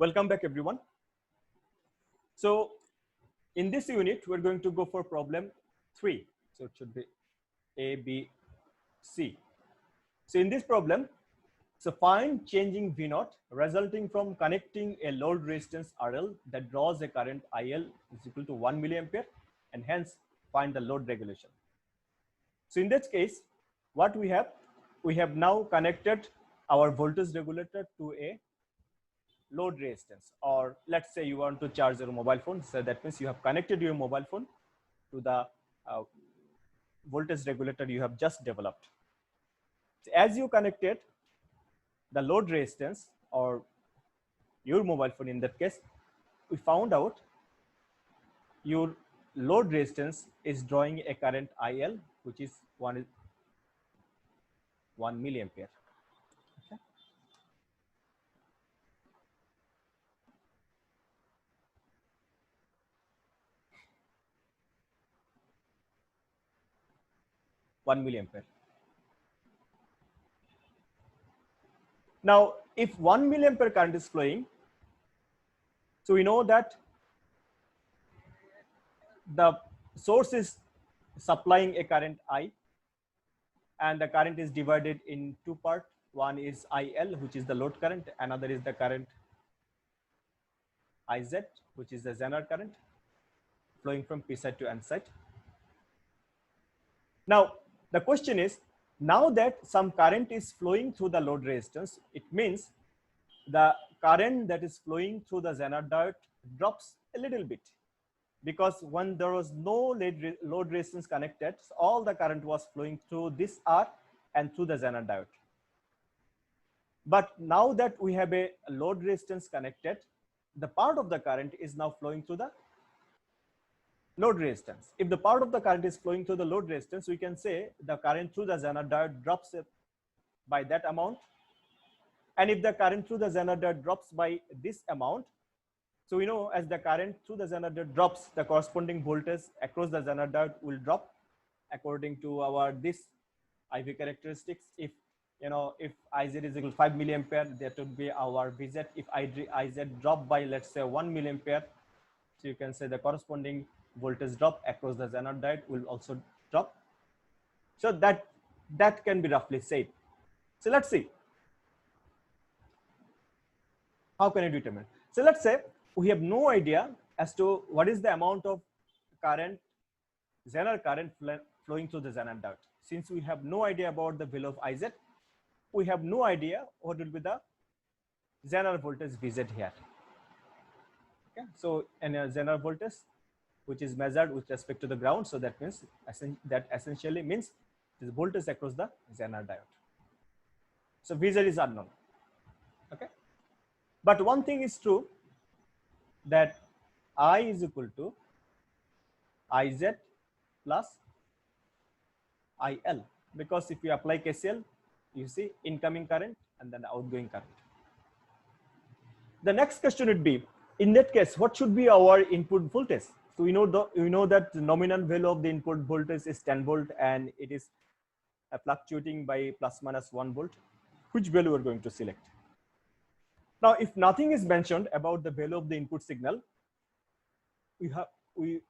Welcome back, everyone. So in this unit, we're going to go for problem 3. So it should be A, B, C. So in this problem, so find changing V naught resulting from connecting a load resistance RL that draws a current IL is equal to 1 milliampere, and hence find the load regulation. So in this case, what we have now connected our voltage regulator to a load resistance, or let's say you want to charge your mobile phone. So that means you have connected your mobile phone to the voltage regulator you have just developed. So as you connected the load resistance or your mobile phone, in that case, we found out your load resistance is drawing a current IL, which is 1 milliampere. Okay. 1 milliampere. Now, if 1 milliampere current is flowing, so we know that the source is supplying a current I, and the current is divided in two parts. One is IL, which is the load current. Another is the current IZ, which is the Zener current flowing from P side to N side. Now, the question is, now that some current is flowing through the load resistance, it means the current that is flowing through the Zener diode drops a little bit, because when there was no load resistance connected, so all the current was flowing through this R and through the Zener diode. But now that we have a load resistance connected, the part of the current is now flowing through the load resistance. If the part of the current is flowing through the load resistance, we can say the current through the Zener diode drops by that amount. And if the current through the Zener diode drops by this amount, so we know as the current through the Zener diode drops, the corresponding voltage across the Zener diode will drop according to our this IV characteristics. If if IZ is equal to 5 milliampere, that would be our VZ. If IZ drop by, let's say, 1 milliampere, so you can say the corresponding voltage drop across the Zener diode will also drop. So that can be roughly said. So let's see, how can I determine? So let's say we have no idea as to what is the amount of current, Zener current flowing through the Zener diode. Since we have no idea about the value of IZ, we have no idea what will be the Zener voltage VZ here. Okay, so in a Zener voltage, which is measured with respect to the ground, so that means that essentially means this voltage across the Zener diode. So VZ is unknown. Okay, but one thing is true, that I is equal to IZ plus IL, because if you apply KCL, you see incoming current and then outgoing current. The next question would be, in that case, what should be our input voltage? So we know that the nominal value of the input voltage is 10 volt, and it is fluctuating by plus minus 1 volt. Which value we're going to select? Now, if nothing is mentioned about the value of the input signal, we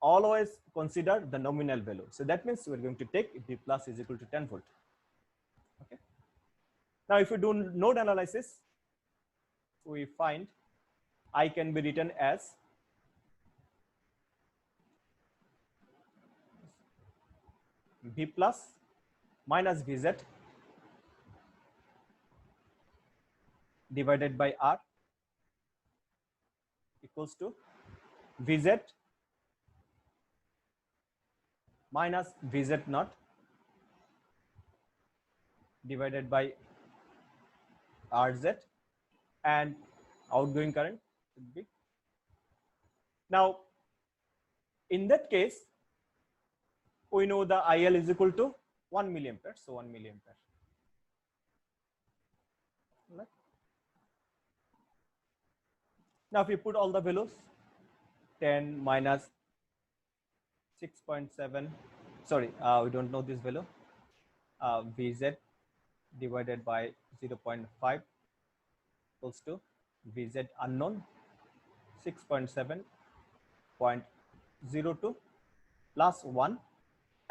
always consider the nominal value. So that means we're going to take V plus is equal to 10 volt. Okay. Now, if we do node analysis, we find I can be written as V plus minus VZ divided by R equals to VZ minus VZ naught divided by RZ, and outgoing current should be. Now, in that case, we know the IL is equal to 1 milliampere, so 1 milliampere. Right. Now, if you put all the values, 10 minus 6.7, sorry, we don't know this value, VZ divided by 0.5 equals to Vz unknown 6.7.02 plus 1,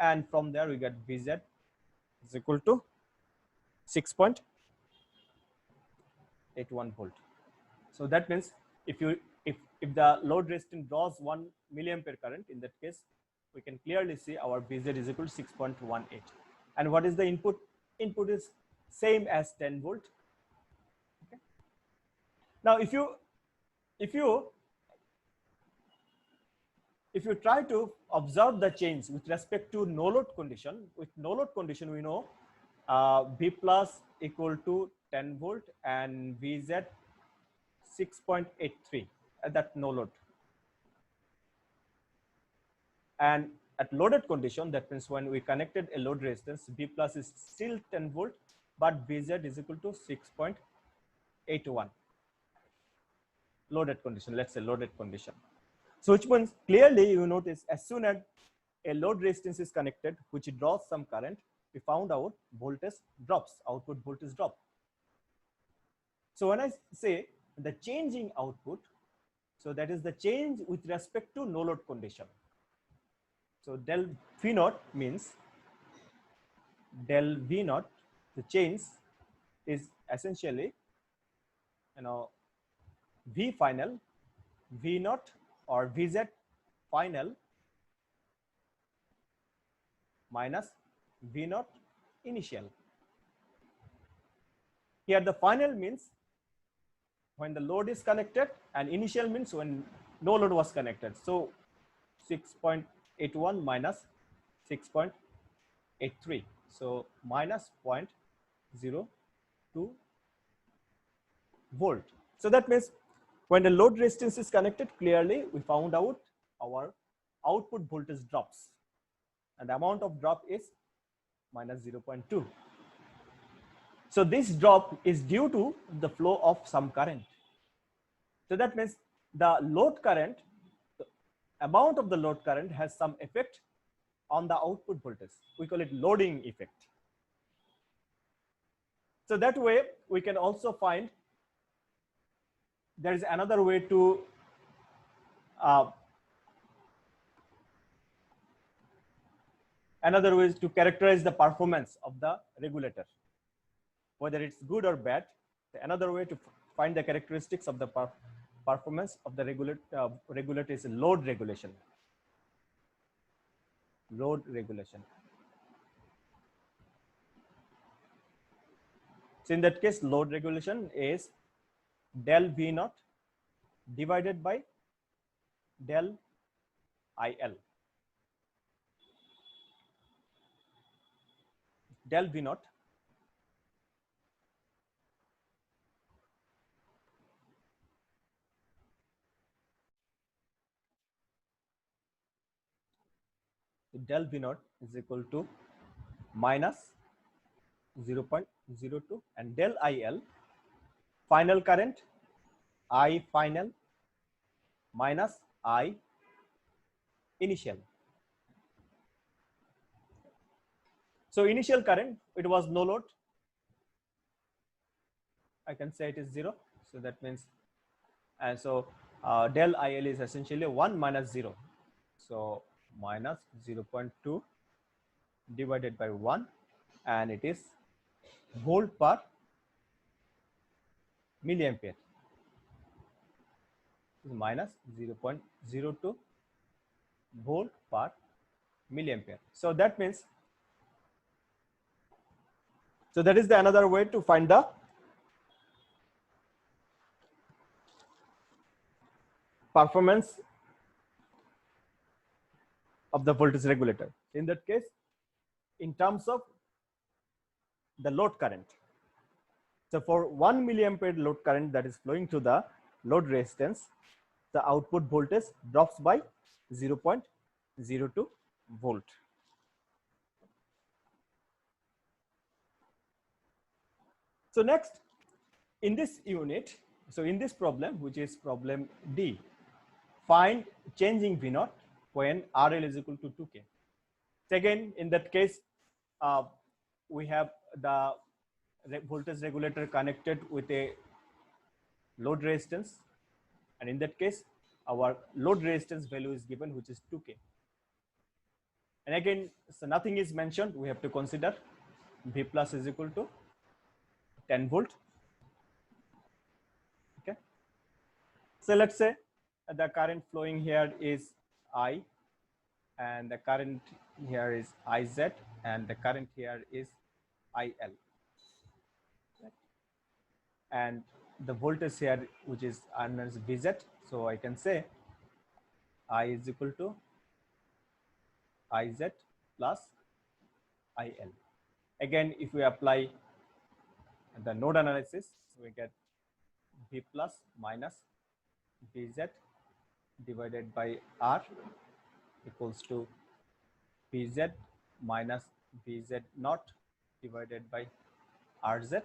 and from there we get Vz is equal to 6.81 volt. So that means if the load resistance draws 1 milliampere current, in that case we can clearly see our Vz is equal to 6.18. And what is the input? Input is same as 10 volt. Okay. Now if you try to observe the change with respect to no load condition, with no load condition we know V plus equal to 10 volt and Vz 6.83 at that no load. And at loaded condition, that means when we connected a load resistance, V plus is still 10 volt, but Vz is equal to 6.81. Loaded condition, let's say loaded condition. So which means clearly you notice as soon as a load resistance is connected, which draws some current, we found out voltage drops, output voltage drop. So when I say the changing output, so that is the change with respect to no load condition. So del V naught means del V naught, the change is essentially, V final, V naught or Vz final minus V naught initial. Here the final means when the load is connected, and initial means when no load was connected. So 6.81 minus 6.83. So minus 0.02 volt. So that means when the load resistance is connected, clearly we found out our output voltage drops, and the amount of drop is minus 0.2. So this drop is due to the flow of some current. So that means the load current, the amount of the load current has some effect on the output voltage. We call it loading effect. So that way we can also find there is another way to characterize the performance of the regulator, whether it's good or bad. Another way to find the characteristics of the performance of the regulator is load regulation. Load regulation. So in that case, load regulation is del V naught divided by del IL. Del V naught del V naught is equal to minus 0.02, and del IL final current I final minus I initial. So initial current, it was no load, I can say it is 0. So that means, and so del IL is essentially 1 minus 0. So minus 0.2 divided by 1, and it is volt per milliampere. Minus 0.02 volt per milliampere. So that means, so that is the another way to find the performance of the voltage regulator. In that case, in terms of the load current. So for 1 milliampere load current that is flowing through the load resistance, the output voltage drops by 0.02 volt. So next, in this unit, so in this problem, which is problem D, find changing V naught when RL is equal to 2K. So again, in that case, we have the voltage regulator connected with a load resistance, and in that case our load resistance value is given, which is 2K. And again, so nothing is mentioned, we have to consider V plus is equal to 10 volt. Okay, so let's say the current flowing here is I, and the current here is IZ, and the current here is IL, and the voltage here, which is known as VZ. So I can say I is equal to IZ plus IL. Again, if we apply the node analysis, we get V plus minus VZ divided by R equals to VZ minus VZ naught divided by RZ.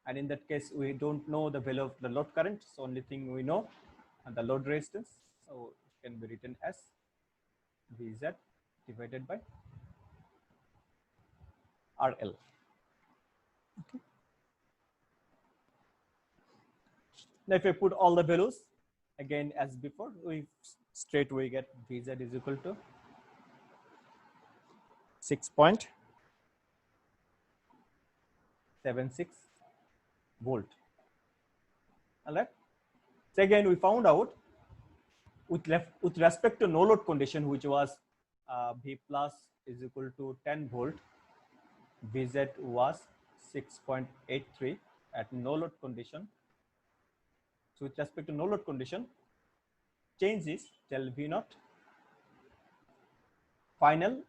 And in that case, we don't know the value of the load current. So only thing we know and the load resistance. So it can be written as VZ divided by RL. Okay. Now if we put all the values again as before, we straight away get VZ is equal to 6.76 volt. All right. So again, we found out with respect to no load condition, which was V plus is equal to 10 volt, VZ was 6.83 at no load condition. So with respect to no load condition, change is del V naught final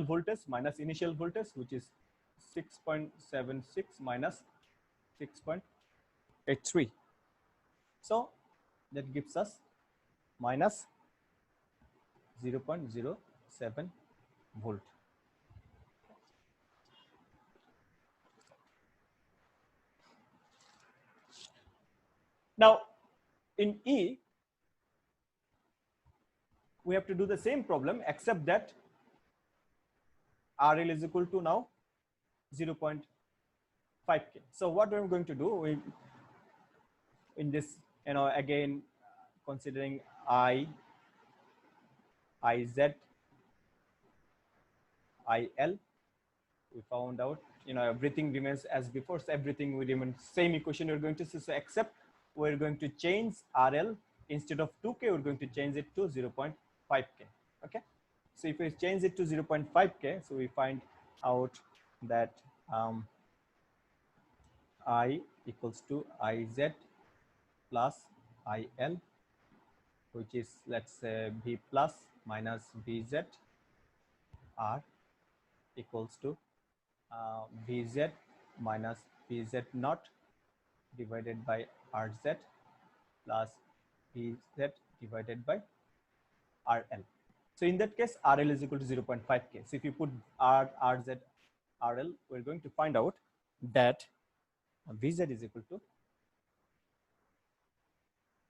voltage minus initial voltage, which is 6.76 minus 6.83. So that gives us minus 0.07 volt. Now in E, we have to do the same problem, except that RL is equal to now 0.5K. So what I'm going to do, in this, again, considering I, IZ, IL, we found out, everything remains as before. So everything will remain same equation we're going to see. So except we're going to change RL, instead of 2K, we're going to change it to 0.5K. Okay. So if we change it to 0.5K, so we find out that I equals to IZ plus IL, which is, let's say, V plus minus VZ R equals to VZ minus VZ naught divided by RZ plus VZ divided by RL. So in that case, RL is equal to 0.5K. So if you put RZ, RL, we're going to find out that VZ is equal to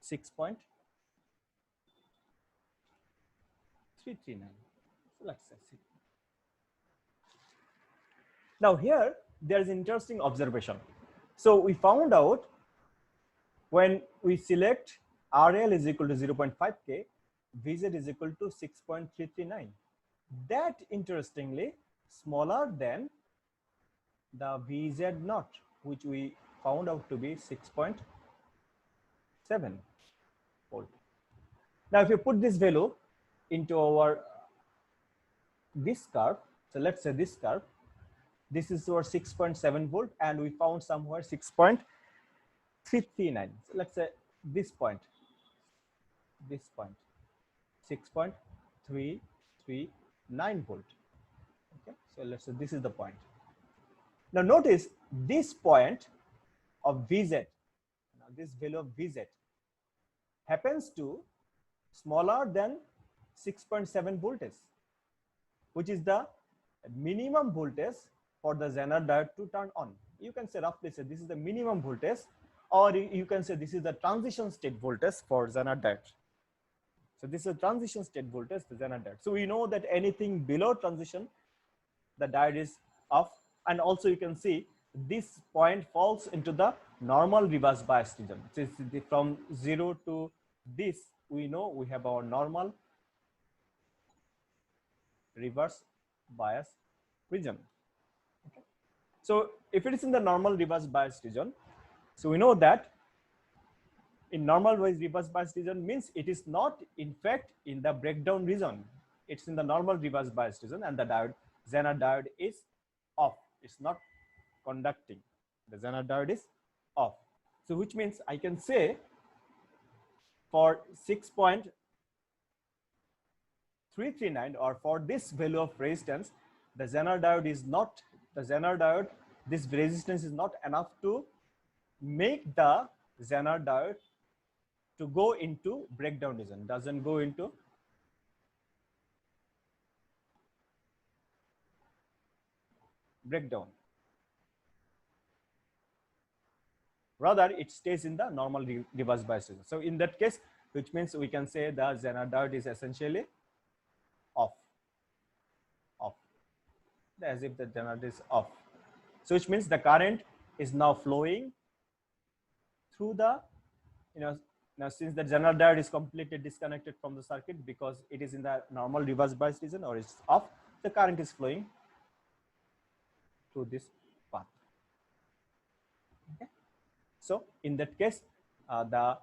6.339. So let's say. Now here, there is an interesting observation. So we found out when we select RL is equal to 0.5K, VZ is equal to 6.339. That interestingly smaller than the VZ naught, which we found out to be 6.7 volt. Now if you put this value into our this curve, so let's say this curve, this is our 6.7 volt, and we found somewhere 6.339. So let's say this point, 6.339 volt. Okay, so let's say this is the point. Now notice this point of VZ, now this value of VZ happens to smaller than 6.7 voltage, which is the minimum voltage for the Zener diode to turn on. You can say roughly say this is the minimum voltage, or you can say this is the transition state voltage for Zener diode. So this is a transition state voltage, the Zener diode. So we know that anything below transition, the diode is off. And also you can see this point falls into the normal reverse bias region. From 0 to this, we know we have our normal reverse bias region. Okay. So if it is in the normal reverse bias region, so we know that in normal reverse bias region means it is not in fact in the breakdown region. It's in the normal reverse bias region, and the diode, Zener diode, is off. It's not conducting. The Zener diode is off. So which means I can say for 6.339, or for this value of resistance, the Zener diode is not, the Zener diode, this resistance is not enough to make the Zener diode to go into breakdown region, doesn't go into breakdown. Rather, it stays in the normal reverse bias region. So in that case, which means we can say the Zener diode is essentially off, as if the Zener diode is off. So which means the current is now flowing through the, now since the Zener diode is completely disconnected from the circuit because it is in the normal reverse bias region, or it's off, the current is flowing through this path. Okay. So in that case, the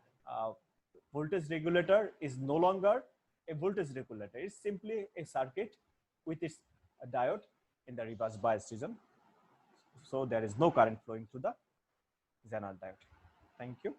voltage regulator is no longer a voltage regulator. It's simply a circuit with its diode in the reverse bias region. So there is no current flowing through the Zener diode. Thank you.